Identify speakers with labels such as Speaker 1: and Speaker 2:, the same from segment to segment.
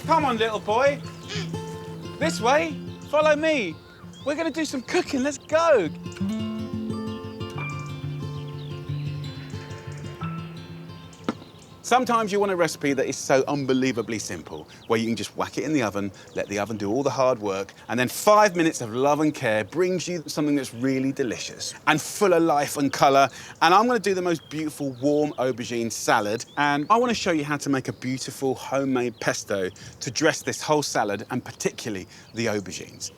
Speaker 1: Come on, little boy. This way. Follow me. We're going to do some cooking. Let's go. Sometimes you want a recipe that is so unbelievably simple, where you can just whack it in the oven, let the oven do all the hard work, and then 5 minutes of love and care brings you something that's really delicious and full of life and colour. And I'm going to do the most beautiful warm aubergine salad, and I want to show you how to make a beautiful homemade pesto to dress this whole salad, and particularly the aubergines.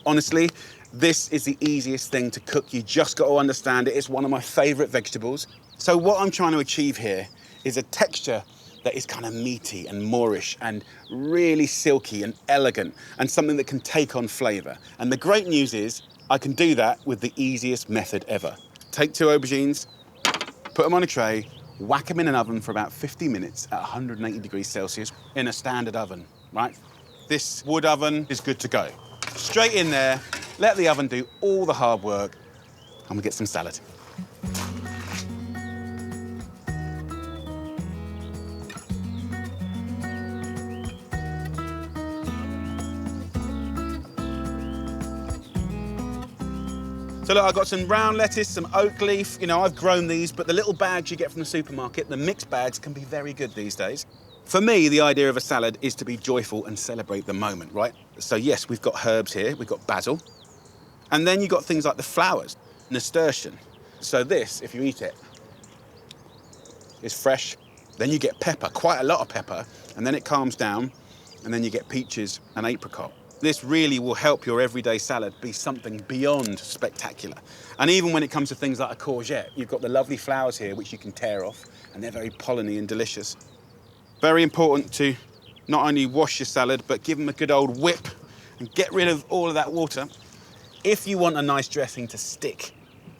Speaker 1: Honestly, this is the easiest thing to cook. You just got to understand it. It's one of my favourite vegetables. So what I'm trying to achieve here is a texture that is kind of meaty and Moreish and really silky and elegant, and something that can take on flavour. And the great news is I can do that with the easiest method ever. Take 2 aubergines, put them on a tray, whack them in an oven for about 50 minutes at 180 degrees Celsius in a standard oven, right? This wood oven is good to go. Straight in there, let the oven do all the hard work, and we get some salad. So look, I've got some round lettuce, some oak leaf. You know, I've grown these, but the little bags you get from the supermarket, the mixed bags, can be very good these days. For me, the idea of a salad is to be joyful and celebrate the moment, right? So yes, we've got herbs here, we've got basil. And then you've got things like the flowers, nasturtium. So this, if you eat it, is fresh. Then you get pepper, quite a lot of pepper, and then it calms down, and then you get peaches and apricot. This really will help your everyday salad be something beyond spectacular. And even when it comes to things like a courgette, you've got the lovely flowers here, which you can tear off, and they're very polleny and delicious. Very important to not only wash your salad, but give them a good old whip and get rid of all of that water. If you want a nice dressing to stick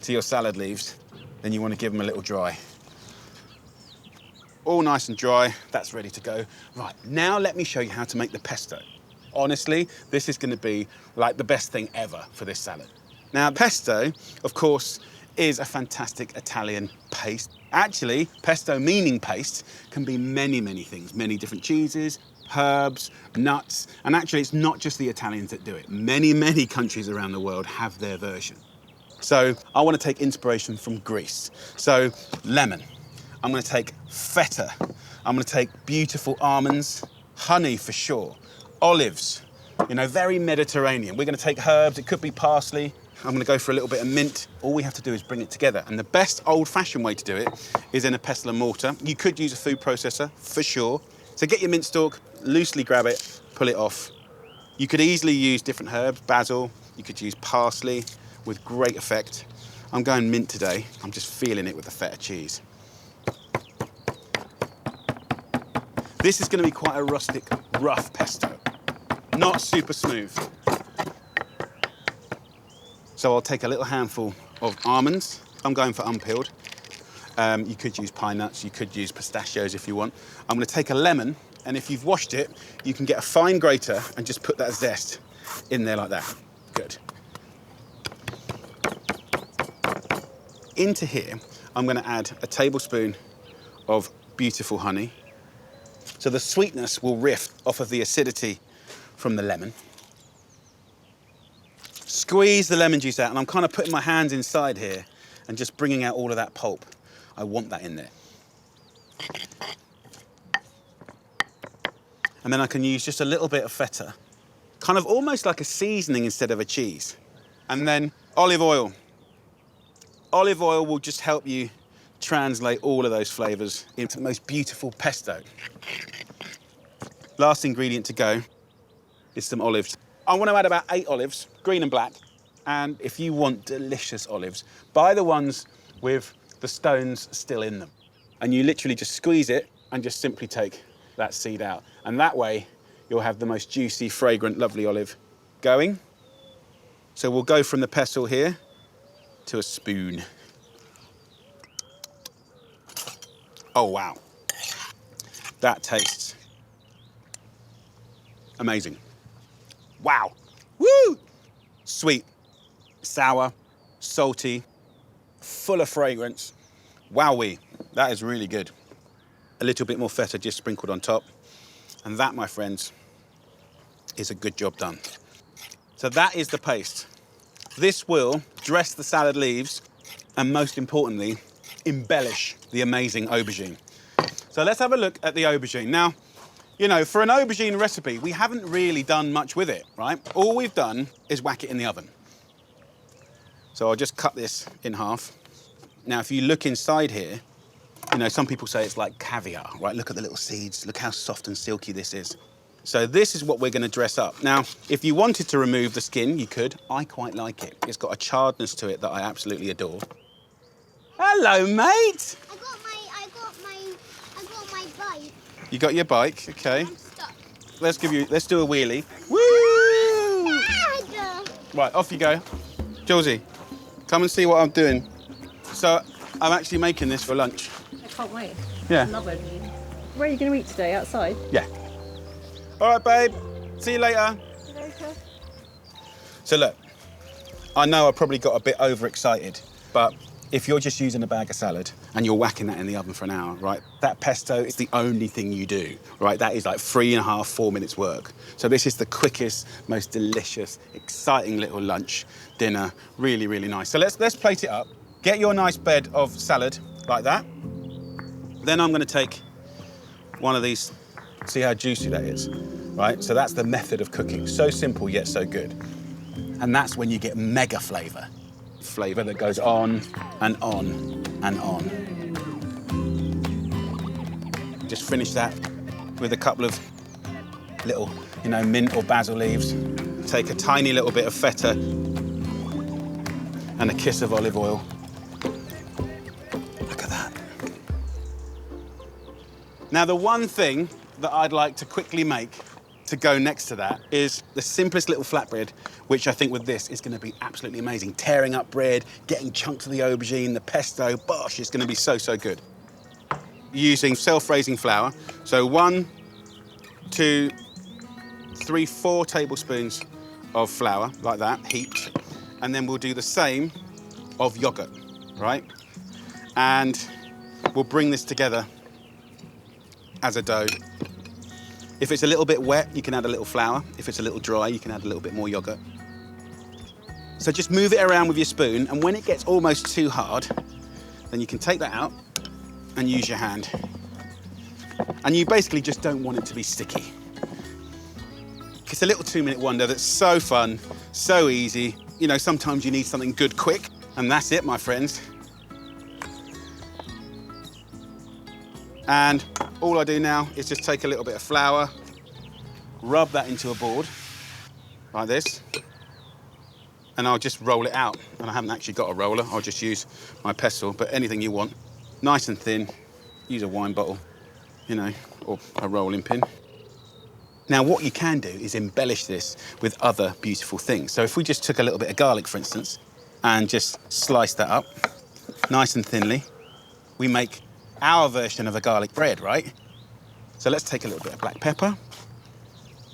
Speaker 1: to your salad leaves, then you want to give them a little dry. All nice and dry, that's ready to go. Right, now let me show you how to make the pesto. Honestly, this is going to be like the best thing ever for this salad. Now, pesto, of course, is a fantastic Italian paste. Actually, pesto meaning paste can be many, many things, many different cheeses, herbs, nuts, and actually it's not just the Italians that do it. Many, many countries around the world have their version. So I want to take inspiration from Greece. So lemon, I'm going to take feta, I'm going to take beautiful almonds, honey for sure, olives, you know, very Mediterranean. We're going to take herbs, it could be parsley. I'm going to go for a little bit of mint. All we have to do is bring it together. And the best old-fashioned way to do it is in a pestle and mortar. You could use a food processor, for sure. So get your mint stalk, loosely grab it, pull it off. You could easily use different herbs, basil, you could use parsley with great effect. I'm going mint today. I'm just feeling it with the feta cheese. This is going to be quite a rustic, rough pesto, not super smooth. So I'll take a little handful of almonds. I'm going for unpeeled. You could use pine nuts, you could use pistachios if you want. I'm going to take a lemon, and if you've washed it, you can get a fine grater and just put that zest in there like that. Good. Into here, I'm going to add a tablespoon of beautiful honey. So the sweetness will riff off of the acidity from the lemon. Squeeze the lemon juice out, and I'm kind of putting my hands inside here and just bringing out all of that pulp. I want that in there. And then I can use just a little bit of feta, kind of almost like a seasoning instead of a cheese. And then olive oil. Olive oil will just help you translate all of those flavours into the most beautiful pesto. Last ingredient to go is some olives. I want to add about 8 olives, green and black. And if you want delicious olives, buy the ones with the stones still in them. And you literally just squeeze it and just simply take that seed out. And that way, you'll have the most juicy, fragrant, lovely olive going. So we'll go from the pestle here to a spoon. Oh, wow. That tastes amazing. Wow. Woo! Sweet, sour, salty, full of fragrance. Wowee, that is really good. A little bit more feta just sprinkled on top. And that, my friends, is a good job done. So that is the paste. This will dress the salad leaves and, most importantly, embellish the amazing aubergine. So let's have a look at the aubergine. Now, you know, for an aubergine recipe, we haven't really done much with it, right? All we've done is whack it in the oven. So I'll just cut this in half. Now, if you look inside here, you know, some people say it's like caviar, right? Look at the little seeds. Look how soft and silky this is. So this is what we're going to dress up. Now, if you wanted to remove the skin, you could. I quite like it. It's got a charredness to it that I absolutely adore. Hello, mate.
Speaker 2: I got my bike.
Speaker 1: You got your bike, okay.
Speaker 2: I'm stuck.
Speaker 1: Let's do a wheelie. Woo!
Speaker 2: Dad!
Speaker 1: Right, off you go. Julesy, come and see what I'm doing. So I'm actually making this for lunch.
Speaker 3: I can't wait.
Speaker 1: Yeah.
Speaker 3: I love aubergine. Where are you going to eat today? Outside?
Speaker 1: Yeah. All right, babe. See you later.
Speaker 3: Later.
Speaker 1: So look, I know I probably got a bit overexcited, but if you're just using a bag of salad and you're whacking that in the oven for an hour, right, that pesto is the only thing you do, right? That is like 3.5, 4 minutes work. So this is the quickest, most delicious, exciting little lunch, dinner, really, really nice. So let's plate it up. Get your nice bed of salad like that. Then I'm gonna take one of these. See how juicy that is, right? So that's the method of cooking. So simple, yet so good. And that's when you get mega flavour. Flavour that goes on and on and on. Just finish that with a couple of little, you know, mint or basil leaves. Take a tiny little bit of feta and a kiss of olive oil. Look at that. Now, the one thing that I'd like to quickly make to go next to that is the simplest little flatbread, which I think with this is gonna be absolutely amazing. Tearing up bread, getting chunks of the aubergine, the pesto, bosh, it's gonna be so, so good. Using self-raising flour. So 1, 2, 3, 4 tablespoons of flour, like that, heaped. And then we'll do the same of yogurt, right? And we'll bring this together as a dough. If it's a little bit wet, you can add a little flour. If it's a little dry, you can add a little bit more yogurt. So just move it around with your spoon, and when it gets almost too hard, then you can take that out and use your hand. And you basically just don't want it to be sticky. It's a little 2-minute wonder that's so fun, so easy. You know, sometimes you need something good quick, and that's it, my friends. And all I do now is just take a little bit of flour, rub that into a board, like this, and I'll just roll it out. And I haven't actually got a roller, I'll just use my pestle, but anything you want. Nice and thin, use a wine bottle, you know, or a rolling pin. Now, what you can do is embellish this with other beautiful things. So if we just took a little bit of garlic, for instance, and just slice that up, nice and thinly, we make our version of a garlic bread, right? So let's take a little bit of black pepper.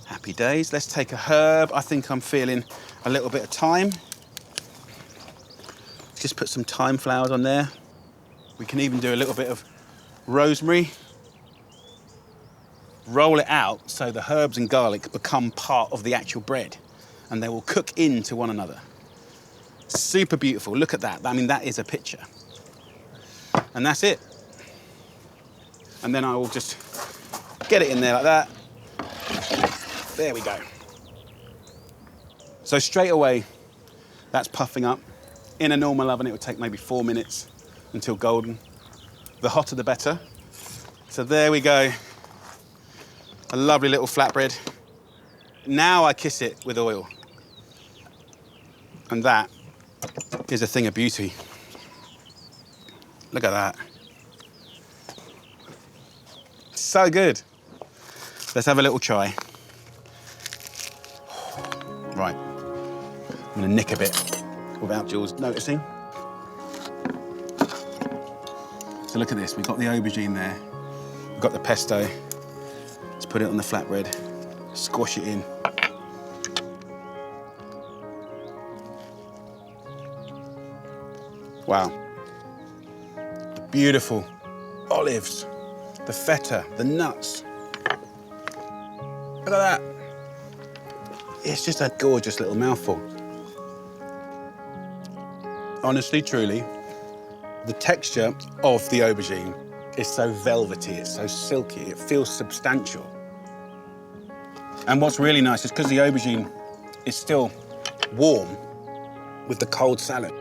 Speaker 1: Happy days. Let's take a herb. I think I'm feeling a little bit of thyme. Just put some thyme flowers on there. We can even do a little bit of rosemary. Roll it out so the herbs and garlic become part of the actual bread, and they will cook into one another. Super beautiful. Look at that. I mean, that is a picture. And that's it. And then I will just get it in there like that. There we go. So straight away, that's puffing up. In a normal oven, it would take maybe 4 minutes until golden. The hotter, the better. So there we go. A lovely little flatbread. Now I kiss it with oil. And that is a thing of beauty. Look at that. So good. Let's have a little try. Right. I'm gonna nick a bit without Jules noticing. So look at this, we've got the aubergine there. We've got the pesto. Let's put it on the flatbread, squash it in. Wow. The beautiful olives, the feta, the nuts. Look at that. It's just a gorgeous little mouthful. Honestly, truly, the texture of the aubergine is so velvety, it's so silky, it feels substantial. And what's really nice is because the aubergine is still warm with the cold salad,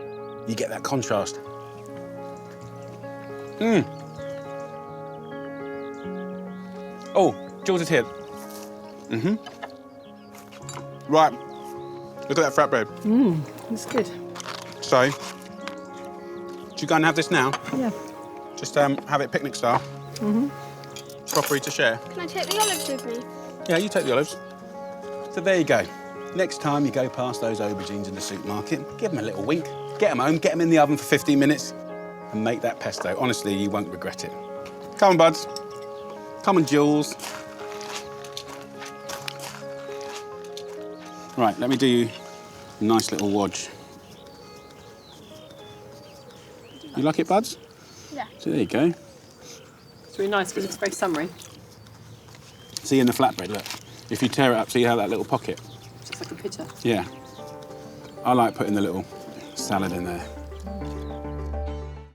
Speaker 1: you get that contrast. Oh, Jules is here. Right, look at that flatbread.
Speaker 3: It's good.
Speaker 1: So, should you go and have this now?
Speaker 3: Yeah.
Speaker 1: Just have it picnic style. Properly to share.
Speaker 2: Can I take the olives with me?
Speaker 1: Yeah, you take the olives. So there you go. Next time you go past those aubergines in the supermarket, give them a little wink, get them home, get them in the oven for 15 minutes, and make that pesto. Honestly, you won't regret it. Come on, buds. Come on, Jules. Right, let me do you a nice little wodge. You like it, buds?
Speaker 2: Yeah.
Speaker 1: So there you go.
Speaker 3: It's really nice because it's very summery.
Speaker 1: See in the flatbread, look. If you tear it up, see how that little pocket?
Speaker 3: It's just like a pitta.
Speaker 1: Yeah. I like putting the little salad in there.